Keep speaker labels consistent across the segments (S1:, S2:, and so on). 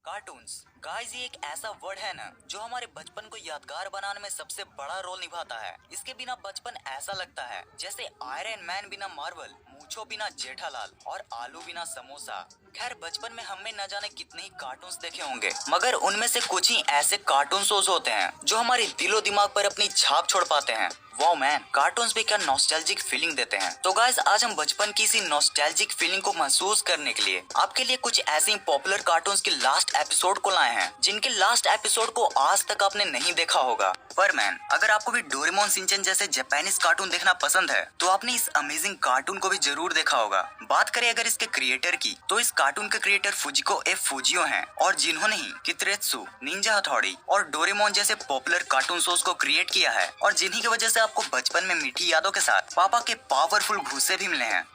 S1: Cartoons guys, ये एक ऐसा वर्ड है ना जो हमारे बचपन को यादगार बनाने में सबसे बड़ा रोल निभाता है। इसके बिना बचपन ऐसा लगता है जैसे आयरन मैन बिना मार्वल, मूछों बिना जेठालाल और आलू बिना समोसा। खैर, बचपन में हमने न जाने कितने ही कार्टून्स देखे होंगे, मगर उनमें से कुछ ही ऐसे कार्टून शोज होते हैं जो हमारे दिलो दिमाग पर अपनी छाप छोड़ पाते हैं। वाओ मैन, कार्टून्स भी क्या नॉस्टैल्जिक फीलिंग देते हैं। तो गाइस, आज हम बचपन की इसी नॉस्टैल्जिक फीलिंग को महसूस करने के लिए आपके लिए कुछ ऐसे ही पॉपुलर कार्टून्स के लास्ट एपिसोड को लाए हैं जिनके लास्ट एपिसोड को आज तक आपने नहीं देखा होगा। पर मैन, अगर आपको भी डोरेमोन, शिनचैन जैसे जापानीज कार्टून देखना पसंद है तो आपने इस अमेजिंग कार्टून को भी जरूर देखा होगा। बात करें अगर इसके क्रिएटर की, तो इस कार्टून के क्रिएटर फुजिको एफ फुजियो हैं और जिन्होंने ही कितरेत्सु, निंजा हथौड़ी और डोरेमोन जैसे पॉपुलर कार्टून शोज को क्रिएट किया है और जिन्हीं की वजह से आपको बचपन में मीठी यादों के साथ पापा के पावरफुल घूंसे भी मिले हैं।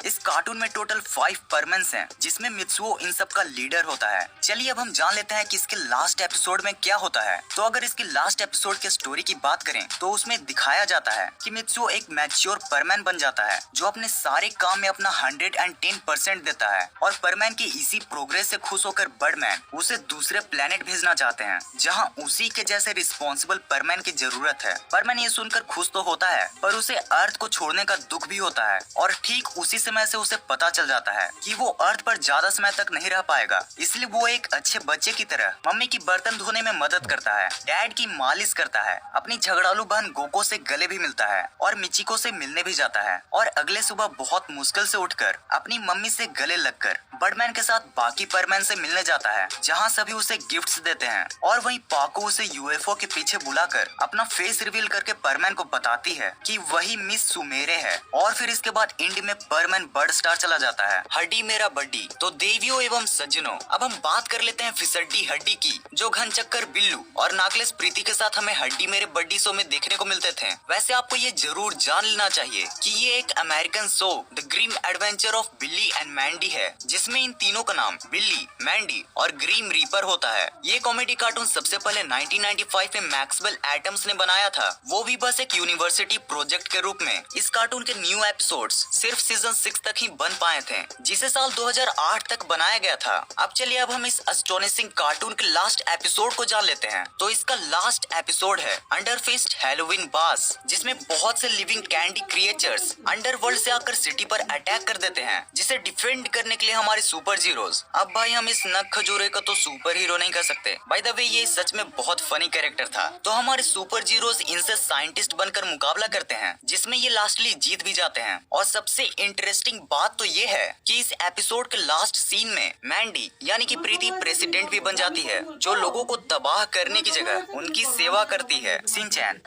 S1: इस कार्टून में टोटल 5 परमन्स हैं, जिसमें मित्सुओ इन सब का लीडर होता है। चलिए अब हम जान लेते हैं कि इसके लास्ट एपिसोड में क्या होता है। तो अगर इसके लास्ट एपिसोड के स्टोरी की बात करें तो उसमें दिखाया जाता है कि मित्सुओ एक मैच्योर परमैन बन जाता है जो अपने सारे काम में अपना 110% देता है और परमैन की इसी प्रोग्रेस से खुश होकर बर्डमैन उसे दूसरे प्लेनेट भेजना चाहते हैं जहाँ उसी के जैसे रिस्पॉन्सिबल परमैन की जरूरत है। परमैन ये सुनकर खुश तो होता है पर उसे अर्थ को छोड़ने का दुख भी होता है और ठीक उसी समय से उसे पता चल जाता है कि वो अर्थ पर ज्यादा समय तक नहीं रह पाएगा। इसलिए वो एक अच्छे बच्चे की तरह मम्मी की बर्तन धोने में मदद करता है, डैड की मालिश करता है, अपनी झगड़ालू बहन गोको से गले भी मिलता है और मिचिको से मिलने भी जाता है और अगले सुबह बहुत मुश्किल से उठकर अपनी मम्मी से गले लगकर बर्डमैन के साथ बाकी परमैन से मिलने जाता है जहाँ सभी उसे गिफ्ट्स देते हैं और वहीं पाको उसे यूएफओ के पीछे बुलाकर अपना फेस रिवील करके परमैन को बताती है कि वही मिस सुमेरे है। और फिर इसके बाद इंड में परमैन बर्ड स्टार चला जाता है। हड्डी मेरा बड्डी। तो देवियों एवं सज्जनों, अब हम बात कर लेते हैं फिसड्डी हड्डी की, जो घनचक्कर बिल्लू और नाकलेस प्रीति के साथ हमें हड्डी मेरे बड्डी शो में देखने को मिलते थे। वैसे आपको ये जरूर जान लेना चाहिए कि ये एक American show the grim adventure of Billy and Mandy है, जिसमें इन तीनों का नाम बिल्ली, मैंडी और ग्रीम रीपर होता है। ये कॉमेडी कार्टून सबसे पहले 1995 में मैक्सवेल एटम्स ने बनाया था, वो भी बस एक यूनिवर्सिटी प्रोजेक्ट के रूप में। इस कार्टून के न्यू एपिसोड्स सिर्फ सीजन 6 तक ही बन पाए थे, जिसे साल 2008 तक बनाया गया था। अब हम इस एस्टोनिशिंग कार्टून के लास्ट एपिसोड को जान लेते हैं। तो इसका लास्ट एपिसोड है अंडर फिस्ट हैलोवीन बास, जिसमें बहुत से लिविंग कैंडी क्रिएचर्स अंडरवर्ल्ड से आकर सिटी पर अटैक कर देते हैं, जिसे डिफेंड करने के लिए हमारे सुपर हीरोज। अब भाई, हम इस नक खजूरे को तो सुपर हीरो नहीं कर सकते। बाय द वे, ये सच में बहुत फनी कैरेक्टर था। तो हमारे सुपर हीरोज इनसे साइंटिस्ट बनकर मुकाबला करते हैं, जिसमें ये लास्टली जीत भी जाते हैं। और सबसे इंटरेस्टिंग बात तो ये है कि इस एपिसोड के लास्ट सीन में मैंडी यानी कि प्रीति प्रेसिडेंट भी बन जाती है, जो लोगों को तबाह करने की जगह उनकी सेवा करती है। शिनचैन।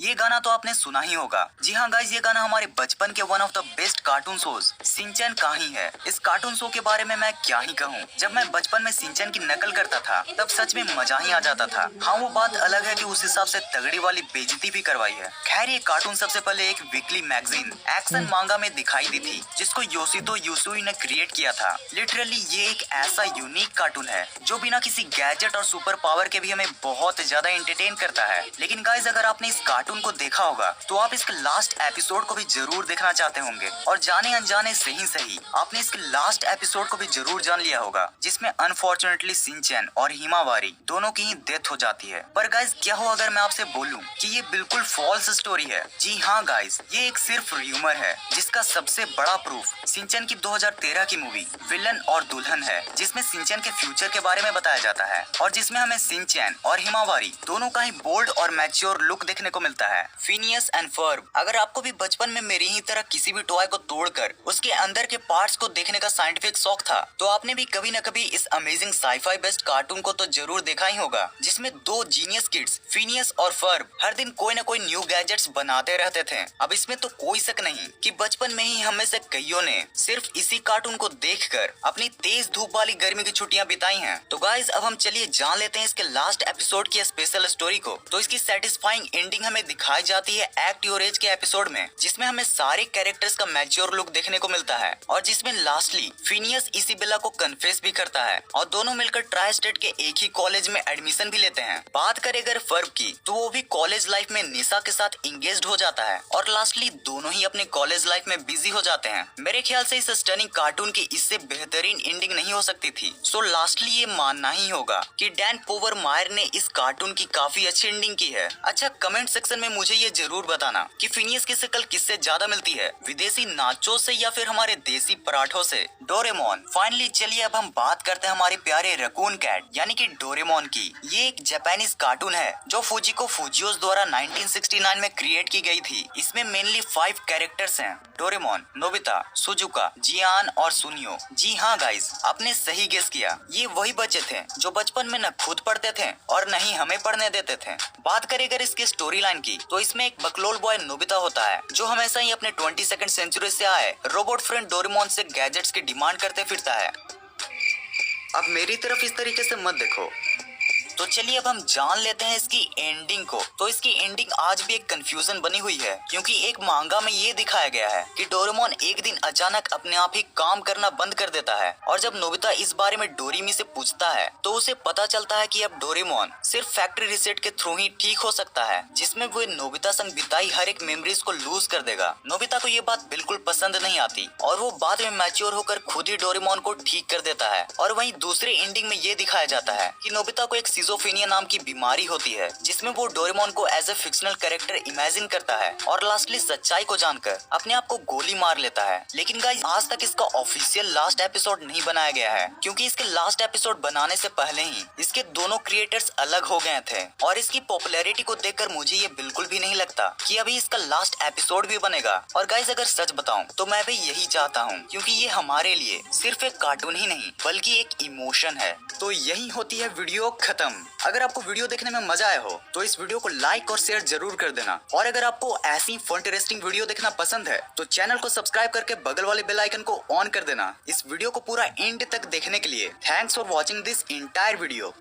S1: ये गाना तो आपने सुना ही होगा। जी हाँ गाइस, ये गाना हमारे बचपन के one of the best cartoon shows Shinchan का ही है। इस कार्टून शो के बारे में मैं क्या ही कहूँ। जब मैं बचपन में शिनचैन की नकल करता था तब सच में मजा ही आ जाता था। हाँ, वो बात अलग है कि उस हिसाब से तगड़ी वाली बेइज्जती भी करवाई है। खैर, ये कार्टून सबसे पहले एक वीकली मैगजीन एक्शन मांगा में दिखाई दी थी, जिसको योशितो यूसुई ने क्रिएट किया था। लिटरली ये एक ऐसा यूनिक कार्टून है जो बिना किसी गैजेट और सुपर पावर के भी हमें बहुत ज्यादा एंटरटेन करता है। लेकिन गाइस, अगर आपने इस कार्टून को देखा होगा तो आप इसके लास्ट एपिसोड को भी जरूर देखना चाहते होंगे और जाने अनजाने से ही सही आपने इसके लास्ट एपिसोड को भी जरूर जान लिया होगा, जिसमें अनफॉर्चुनेटली शिनचैन और हिमावारी दोनों की ही डेथ हो जाती है। पर गाइस, क्या हो अगर मैं आपसे बोलूं कि ये बिल्कुल फॉल्स स्टोरी है। जी हाँ गाइस, ये एक सिर्फ र्यूमर है, जिसका सबसे बड़ा प्रूफ शिनचैन की 2013 की मूवी विलन और दुल्हन है, जिसमें शिनचैन के फ्यूचर के बारे में बताया जाता है और जिसमें हमें शिनचैन और हिमावारी दोनों का ही बोल्ड और मैच्योर लुक देखने को मिलता है। Phineas and Ferb. अगर आपको भी बचपन में मेरी ही तरह किसी भी टॉय को तोड़कर उसके अंदर के पार्ट्स को देखने का साइंटिफिक शौक था, तो आपने भी कभी न कभी इस अमेजिंग साईफाई बेस्ड कार्टून को तो जरूर देखा ही होगा, जिसमें दो जीनियस किड्स फिनियस और फर्ब हर दिन कोई न कोई न्यू गैजेट्स बनाते रहते थे। अब इसमें तो कोई शक नहीं कि बचपन में ही हमें से कईयों ने सिर्फ इसी कार्टून को देखकर अपनी तेज धूप वाली गर्मी की छुट्टियां बिताई हैं। तो गाइस, अब हम चलिए जान लेते हैं इसके लास्ट एपिसोड की स्पेशल स्टोरी को। तो इसकी सेटिस्फाइंग एंडिंग हमें दिखाई जाती है एक्ट योर एज के एपिसोड में, जिसमें हमें सारे कैरेक्टर्स का मैच्योर लुक देखने को मिलता है और जिसमें लास्टली फिनियस इसाबेला को कन्फेस भी करता है और दोनों मिलकर ट्राई स्टेट के एक ही कॉलेज में एडमिशन भी लेते हैं। बात करें अगर फर्ब की, तो वो भी कॉलेज लाइफ में निशा के साथ इंगेज्ड हो जाता है और लास्टली दोनों ही अपने कॉलेज लाइफ में बिजी हो जाते हैं। मेरे ख्याल से इस स्टनिंग कार्टून की इससे बेहतरीन एंडिंग नहीं हो सकती थी। सो लास्टली ये मानना ही होगा कि डैन पोवरमायर ने इस कार्टून की काफी अच्छी एंडिंग की है। अच्छा, कमेंट सेक्शन में मुझे ये जरूर बताना कि फिनियस की शक्ल किससे ज्यादा मिलती है, विदेशी नाचो से या फिर हमारे देसी पराठों से। डोरेमोन। फाइनली चलिए अब हम बात करते हैं हमारे प्यारे रकून कैट यानी कि डोरेमोन की। ये एक जापानीज कार्टून है जो फुजिको फुजियोस द्वारा 1969 में क्रिएट की गई थी। इसमें मेनली 5 कैरेक्टर्स हैं, डोरेमोन, नोबिता, सुजुका, जियान और सुनियो। जी हाँ गाइस, आपने सही गेस किया, ये वही बच्चे थे जो बचपन में न खुद पढ़ते थे और न ही हमें पढ़ने देते थे। बात करें अगर इसकी स्टोरी लाइन की, तो इसमें एक बकलोल बॉय नोबिता होता है जो हमेशा ही अपने 22nd सेंचुरी से आए रोबोट फ्रेंड डोरेमोन से गैजेट्स की डिमांड करते फिरता है। अब मेरी तरफ इस तरीके से मत देखो। तो चलिए अब हम जान लेते हैं इसकी एंडिंग को। तो इसकी एंडिंग आज भी एक कंफ्यूजन बनी हुई है, क्योंकि एक मांगा में ये दिखाया गया है कि डोरेमोन एक दिन अचानक अपने आप ही काम करना बंद कर देता है और जब नोबिता इस बारे में डोरेमी से पूछता है तो उसे पता चलता है कि अब डोरेमोन सिर्फ फैक्ट्री रीसेट के थ्रू ही ठीक हो सकता है, जिसमें वो नोबिता संग बिताई हर एक मेमोरीज को लूज कर देगा। नोबिता को ये बात बिल्कुल पसंद नहीं आती और वो बाद में मैच्योर होकर खुद ही डोरेमोन को ठीक कर देता है। और वहीं दूसरे एंडिंग में ये दिखाया जाता है कि नोबिता को एक सिजोफ्रेनिया नाम की बीमारी होती है, जिसमें वो डोरेमोन को as a fictional character imagine करता है और लास्टली सच्चाई को जानकर अपने आप को गोली मार लेता है। लेकिन गाइस, आज तक इसका ऑफिशियल लास्ट एपिसोड नहीं बनाया गया है, क्योंकि इसके लास्ट एपिसोड बनाने से पहले ही इसके दोनों क्रिएटर्स अलग हो गए थे और इसकी पॉपुलैरिटी को देखकर मुझे ये बिल्कुल भी नहीं लगता कि अभी इसका लास्ट एपिसोड भी बनेगा। और गाइस, अगर सच बताऊं तो मैं भी यही चाहता हूं, क्योंकि ये हमारे लिए सिर्फ एक कार्टून ही नहीं बल्कि एक इमोशन है। तो यही होती है वीडियो खत्म। अगर आपको वीडियो देखने में मजा आया हो तो इस वीडियो को लाइक और शेयर जरूर कर देना, और अगर आपको ऐसी इंटरेस्टिंग वीडियो देखना पसंद है तो चैनल को सब्सक्राइब करके बगल वाले बेल आइकन को ऑन कर देना। इस वीडियो को पूरा एंड तक देखने के लिए thanks for watching this entire video.